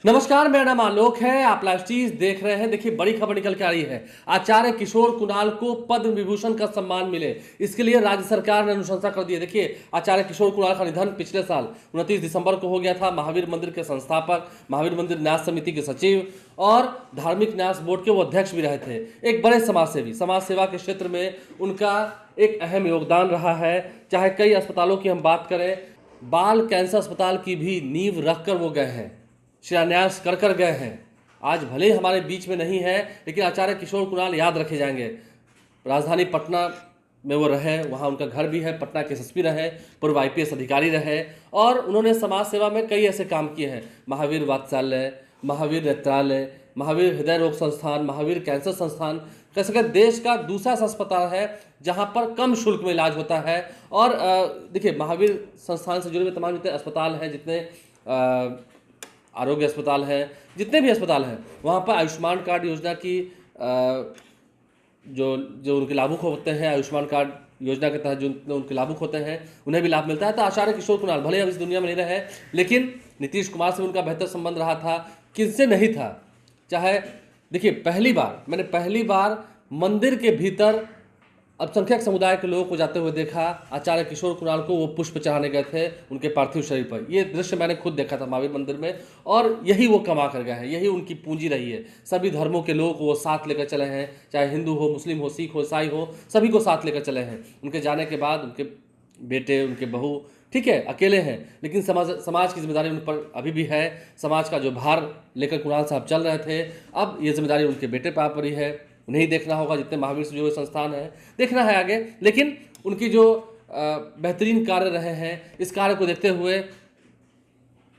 नमस्कार, मेरा नाम आलोक है। आप लाइव चीज देख रहे हैं। देखिए, बड़ी खबर निकल के आ रही है। आचार्य किशोर कुणाल को पद्म विभूषण का सम्मान मिले, इसके लिए राज्य सरकार ने अनुशंसा कर दी है। देखिए, आचार्य किशोर कुणाल का निधन पिछले साल 29 दिसंबर को हो गया था। महावीर मंदिर के संस्थापक, महावीर मंदिर न्यास समिति के सचिव और धार्मिक न्यास बोर्ड के वो अध्यक्ष भी रहे थे। एक बड़े समाजसेवी, समाज सेवा के क्षेत्र में उनका एक अहम योगदान रहा है। चाहे कई अस्पतालों की हम बात करें, बाल कैंसर अस्पताल की भी नींव रखकर वो गए हैं, शिलान्यास कर कर गए हैं। आज भले ही हमारे बीच में नहीं है, लेकिन आचार्य किशोर कुणाल याद रखे जाएंगे। राजधानी पटना में वो रहे, वहाँ उनका घर भी है। पटना के एसएसपी रहे, पूर्व आईपीएस अधिकारी रहे और उन्होंने समाज सेवा में कई ऐसे काम किए हैं। महावीर वात्सल्य, महावीर नेत्रालय, महावीर हृदय रोग संस्थान, महावीर कैंसर संस्थान, कह सके देश का दूसरा अस्पताल है जहाँ पर कम शुल्क में इलाज होता है। और देखिए, महावीर संस्थान से जुड़े हुए तमाम जितने अस्पताल हैं, जितने आरोग्य अस्पताल हैं, जितने भी अस्पताल हैं, वहाँ पर आयुष्मान कार्ड योजना की जो उनके लाभुक होते हैं, आयुष्मान कार्ड योजना के तहत जो उनके लाभुक होते हैं, उन्हें भी लाभ मिलता है। तो आचार्य किशोर कुणाल भले अब इस दुनिया में नहीं रहे, लेकिन नीतीश कुमार से उनका बेहतर संबंध रहा था, किससे नहीं था। चाहे देखिए, पहली बार मंदिर के भीतर अल्पसंख्यक समुदाय के लोगों को जाते हुए देखा। आचार्य किशोर कुणाल को वो पुष्प चढ़ाने गए थे उनके पार्थिव शरीर पर। ये दृश्य मैंने खुद देखा था महावीर मंदिर में, और यही वो कमा कर गए हैं, यही उनकी पूंजी रही है। सभी धर्मों के लोगों को वो साथ लेकर चले हैं, चाहे हिंदू हो, मुस्लिम हो, सिख हो, ईसाई हो, सभी को साथ लेकर चले हैं। उनके जाने के बाद उनके बेटे, उनके बहू, ठीक है, अकेले हैं, लेकिन समाज की जिम्मेदारी उन पर अभी भी है। समाज का जो भार लेकर कुणाल साहब चल रहे थे, अब ये जिम्मेदारी उनके बेटे पर आ पड़ी है। उन्हें ही देखना होगा, जितने महावीर से जुड़े संस्थान हैं, देखना है आगे। लेकिन उनकी जो बेहतरीन कार्य रहे हैं, इस कार्य को देखते हुए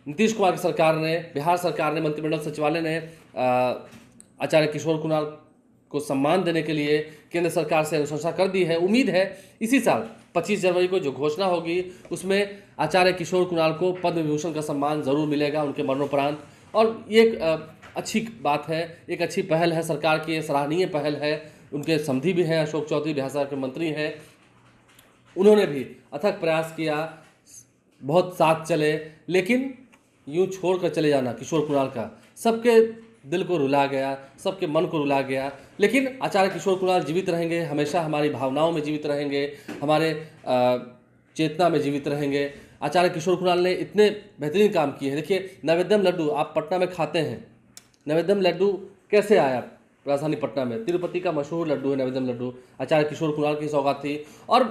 नीतीश कुमार की सरकार ने, बिहार सरकार ने, मंत्रिमंडल सचिवालय ने आचार्य किशोर कुणाल को सम्मान देने के लिए केंद्र सरकार से अनुशंसा कर दी है। उम्मीद है इसी साल 25 जनवरी को जो घोषणा होगी, उसमें आचार्य किशोर कुणाल को पद्म विभूषण का सम्मान जरूर मिलेगा उनके मरणोपरांत। और ये एक अच्छी बात है, एक अच्छी पहल है सरकार की, सराहनीय पहल है। उनके समधी भी हैं, अशोक चौधरी बिहार सरकार के मंत्री हैं, उन्होंने भी अथक प्रयास किया, बहुत साथ चले। लेकिन यूं छोड़कर चले जाना किशोर कुणाल का सबके दिल को रुला गया, सबके मन को रुला गया। लेकिन आचार्य किशोर कुणाल जीवित रहेंगे, हमेशा हमारी भावनाओं में जीवित रहेंगे, हमारे चेतना में जीवित रहेंगे। आचार्य किशोर कुणाल ने इतने बेहतरीन काम किए हैं। देखिए, नैवेद्यम लड्डू आप पटना में खाते हैं, नैवेद्यम लड्डू कैसे आया राजधानी पटना में? तिरुपति का मशहूर लड्डू है नैवेद्यम लड्डू, आचार्य किशोर कुणाल की सौगात थी। और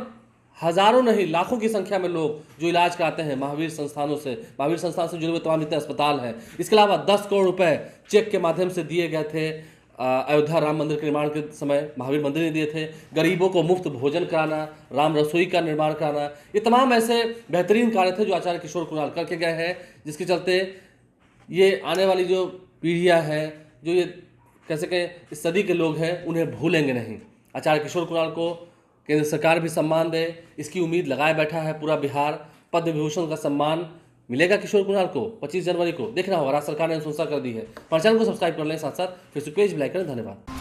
हजारों नहीं, लाखों की संख्या में लोग जो इलाज कराते हैं महावीर संस्थानों से, महावीर संस्थान से जुड़े हुए तमाम जितने अस्पताल हैं। इसके अलावा 10 करोड़ रुपए चेक के माध्यम से दिए गए थे अयोध्या राम मंदिर के निर्माण के समय, महावीर मंदिर ने दिए थे। गरीबों को मुफ्त भोजन कराना, राम रसोई का निर्माण कराना, ये तमाम ऐसे बेहतरीन कार्य थे जो आचार्य किशोर कुणाल करके गए हैं, जिसके चलते ये आने वाली जो पीढ़ियाँ हैं, जो ये कह सकें इस सदी के लोग हैं, उन्हें भूलेंगे नहीं। आचार्य किशोर कुणाल को केंद्र सरकार भी सम्मान दे, इसकी उम्मीद लगाए बैठा है पूरा बिहार। पद्म विभूषण का सम्मान मिलेगा किशोर कुणाल को 25 जनवरी को, देखना होगा। राज्य सरकार ने अनुशंसा कर दी है। पर चैनल को सब्सक्राइब कर लें, साथ साथ फेसबुक पेज भी लाइक करें। धन्यवाद।